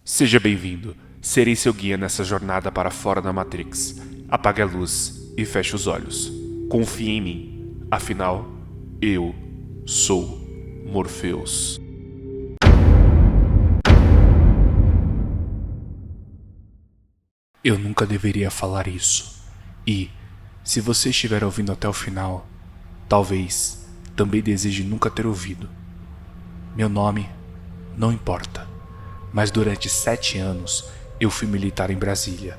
Seja bem-vindo. Serei seu guia nessa jornada para fora da Matrix. Apague a luz e feche os olhos. Confie em mim. Afinal, eu sou Morpheus. Eu nunca deveria falar isso. E, se você estiver ouvindo até o final, talvez também deseje nunca ter ouvido. Meu nome não importa, mas durante 7 anos eu fui militar em Brasília.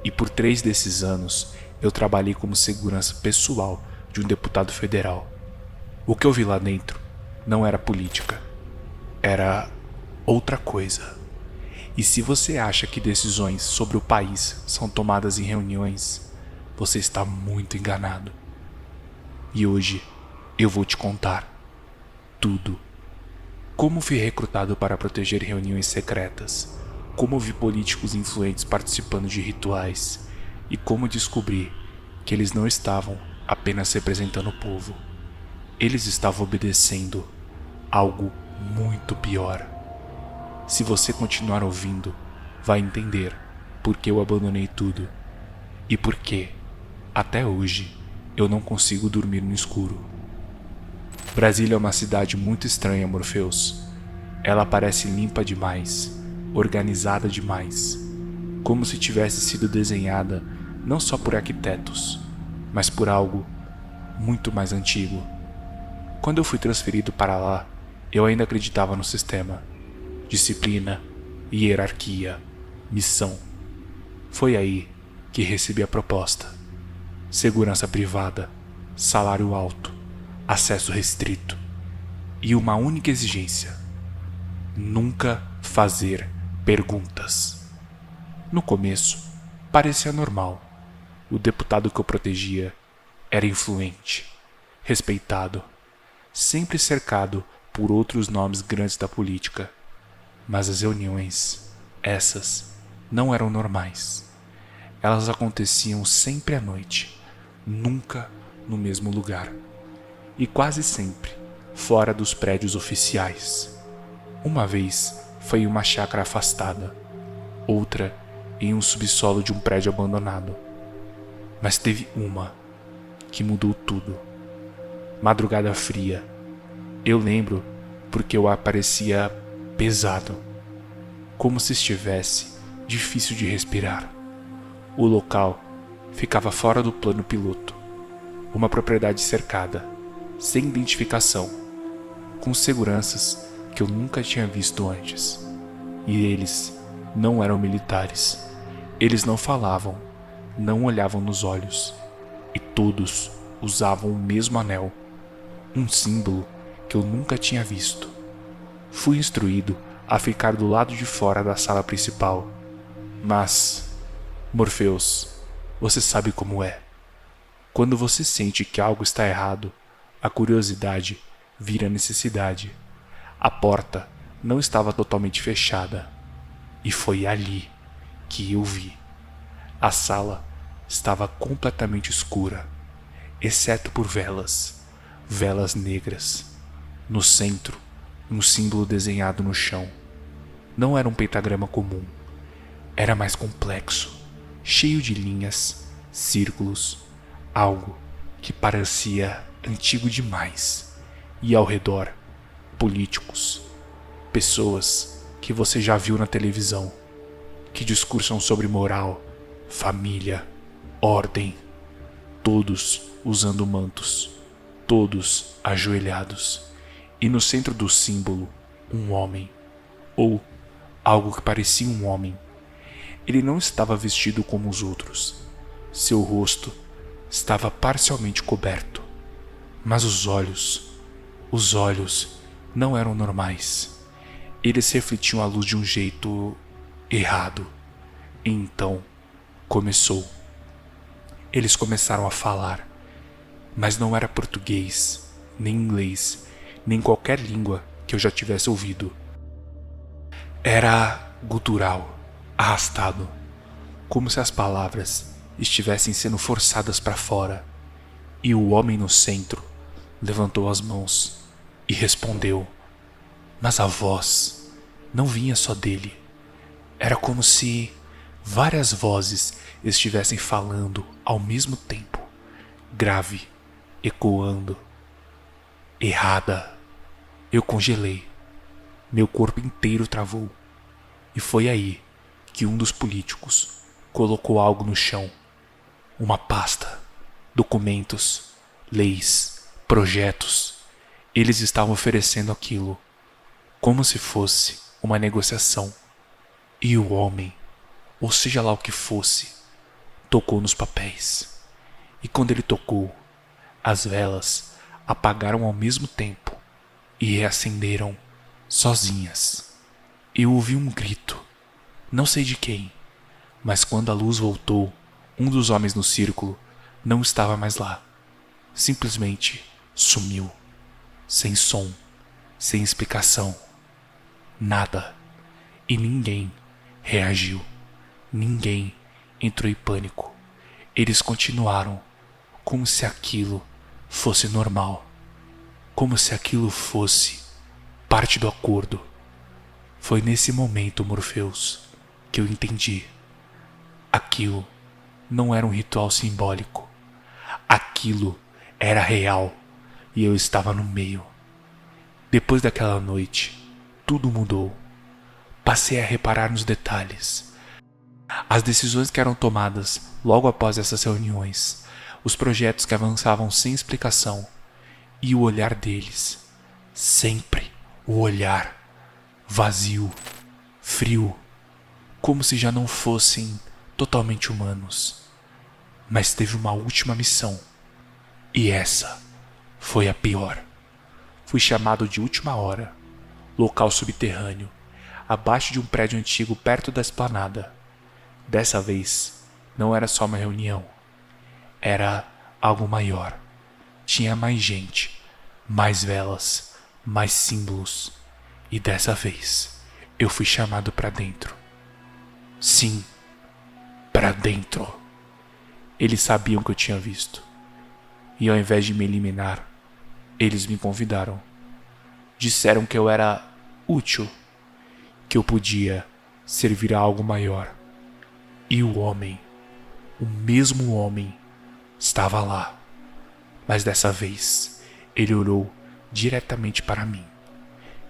E por 3 desses anos eu trabalhei como segurança pessoal de um deputado federal. O que eu vi lá dentro não era política, era outra coisa. E se você acha que decisões sobre o país são tomadas em reuniões, você está muito enganado. E hoje eu vou te contar tudo. Como fui recrutado para proteger reuniões secretas, como vi políticos influentes participando de rituais e como descobri que eles não estavam apenas representando o povo. Eles estavam obedecendo algo muito pior. Se você continuar ouvindo, vai entender por que eu abandonei tudo e por que, até hoje, eu não consigo dormir no escuro. Brasília é uma cidade muito estranha, Morpheus. Ela parece limpa demais, organizada demais, como se tivesse sido desenhada não só por arquitetos, mas por algo muito mais antigo. Quando eu fui transferido para lá, eu ainda acreditava no sistema. Disciplina, hierarquia, missão. Foi aí que recebi a proposta. Segurança privada, salário alto, acesso restrito e uma única exigência: nunca fazer perguntas. No começo, parecia normal. O deputado que eu protegia era influente, respeitado, sempre cercado por outros nomes grandes da política. Mas as reuniões, essas, não eram normais. Elas aconteciam sempre à noite, nunca no mesmo lugar. E quase sempre fora dos prédios oficiais. Uma vez foi em uma chácara afastada, outra em um subsolo de um prédio abandonado. Mas teve uma que mudou tudo. Madrugada fria. Eu lembro porque o ar parecia pesado, como se estivesse difícil de respirar. O local ficava fora do plano piloto, uma propriedade cercada, sem identificação, com seguranças que eu nunca tinha visto antes. E eles não eram militares. Eles não falavam, não olhavam nos olhos, e todos usavam o mesmo anel, um símbolo que eu nunca tinha visto. Fui instruído a ficar do lado de fora da sala principal. Mas, Morpheus, você sabe como é. Quando você sente que algo está errado, a curiosidade vira necessidade. A porta não estava totalmente fechada. E foi ali que eu vi. A sala estava completamente escura, exceto por velas, velas negras. No centro, um símbolo desenhado no chão. Não era um pentagrama comum. Era mais complexo, cheio de linhas, círculos, algo que parecia antigo demais. E ao redor, políticos, pessoas que você já viu na televisão, que discursam sobre moral, família, ordem, todos usando mantos, todos ajoelhados. E no centro do símbolo, um homem, ou algo que parecia um homem. Ele não estava vestido como os outros. Seu rosto estava parcialmente coberto, mas os olhos não eram normais. Eles refletiam a luz de um jeito errado. E então começou. Eles começaram a falar, mas não era português, nem inglês, nem qualquer língua que eu já tivesse ouvido. Era gutural, arrastado, como se as palavras estivessem sendo forçadas para fora. E o homem no centro levantou as mãos e respondeu. Mas a voz não vinha só dele. Era como se várias vozes estivessem falando ao mesmo tempo, grave, ecoando, errada. Eu congelei, meu corpo inteiro travou, e foi aí que um dos políticos colocou algo no chão, uma pasta, documentos, leis, projetos. Eles estavam oferecendo aquilo como se fosse uma negociação. E o homem, ou seja lá o que fosse, tocou nos papéis. E quando ele tocou, as velas apagaram ao mesmo tempo e reacenderam sozinhas. Eu ouvi um grito, não sei de quem, mas quando a luz voltou, um dos homens no círculo não estava mais lá. Simplesmente sumiu, sem som, sem explicação, nada. E ninguém reagiu, ninguém entrou em pânico. Eles continuaram como se aquilo fosse normal, como se aquilo fosse parte do acordo. Foi nesse momento, Morpheus, que eu entendi. Aquilo não era um ritual simbólico. Aquilo era real e eu estava no meio. Depois daquela noite, tudo mudou. Passei a reparar nos detalhes. As decisões que eram tomadas logo após essas reuniões, os projetos que avançavam sem explicação e o olhar deles. Sempre o olhar vazio, frio, como se já não fossem totalmente humanos. Mas teve uma última missão, e essa foi a pior. Fui chamado de última hora, local subterrâneo, abaixo de um prédio antigo perto da esplanada. Dessa vez, não era só uma reunião, era algo maior. Tinha mais gente, mais velas, mais símbolos. E dessa vez, eu fui chamado para dentro. Sim, para dentro. Eles sabiam que eu tinha visto. E ao invés de me eliminar, eles me convidaram. Disseram que eu era útil, que eu podia servir a algo maior. E o homem, o mesmo homem, estava lá. Mas dessa vez, ele olhou diretamente para mim.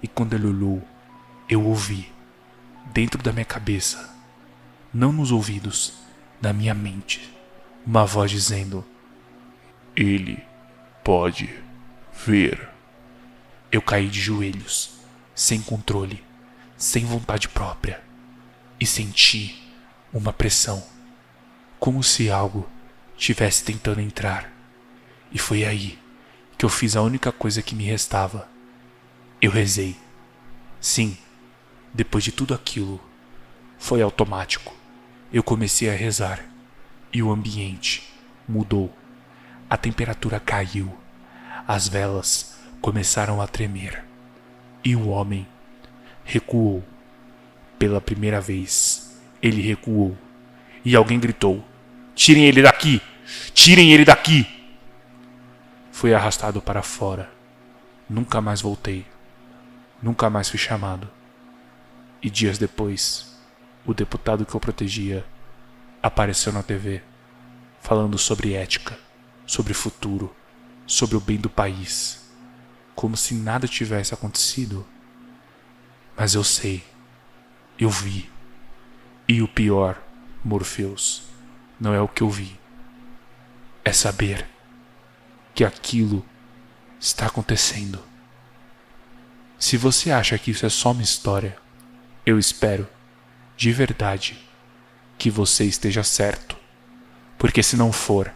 E quando ele olhou, eu ouvi, dentro da minha cabeça, não nos ouvidos, na minha mente, uma voz dizendo: ele pode ver. Eu caí de joelhos, sem controle, sem vontade própria, e senti uma pressão, como se algo estivesse tentando entrar. E foi aí que eu fiz a única coisa que me restava. Eu rezei. Sim, depois de tudo aquilo, foi automático. Eu comecei a rezar e o ambiente mudou. A temperatura caiu, as velas começaram a tremer e o homem recuou. Pela primeira vez, ele recuou e alguém gritou: tirem ele daqui! Tirem ele daqui! Fui arrastado para fora. Nunca mais voltei. Nunca mais fui chamado. E dias depois, o deputado que eu protegia apareceu na TV, falando sobre ética, sobre futuro, sobre o bem do país, como se nada tivesse acontecido. Mas eu sei, eu vi. E o pior, Morpheus, não é o que eu vi. É saber que aquilo está acontecendo. Se você acha que isso é só uma história, eu espero, de verdade, que você esteja certo. Porque se não for,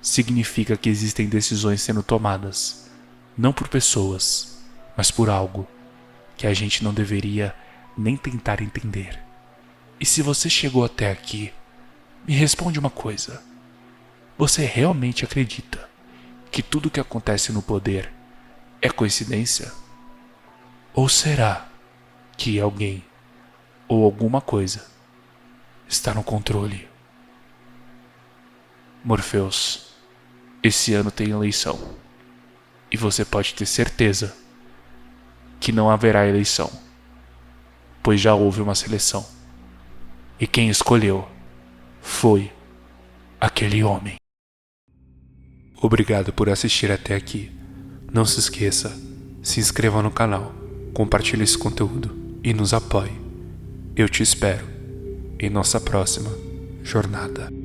significa que existem decisões sendo tomadas, não por pessoas, mas por algo que a gente não deveria nem tentar entender. E se você chegou até aqui, me responde uma coisa. Você realmente acredita que tudo que acontece no poder é coincidência? Ou será que alguém ou alguma coisa está no controle? Morpheus, esse ano tem eleição. E você pode ter certeza que não haverá eleição, pois já houve uma seleção. E quem escolheu foi aquele homem. Obrigado por assistir até aqui. Não se esqueça, se inscreva no canal, compartilhe esse conteúdo e nos apoie. Eu te espero em nossa próxima jornada.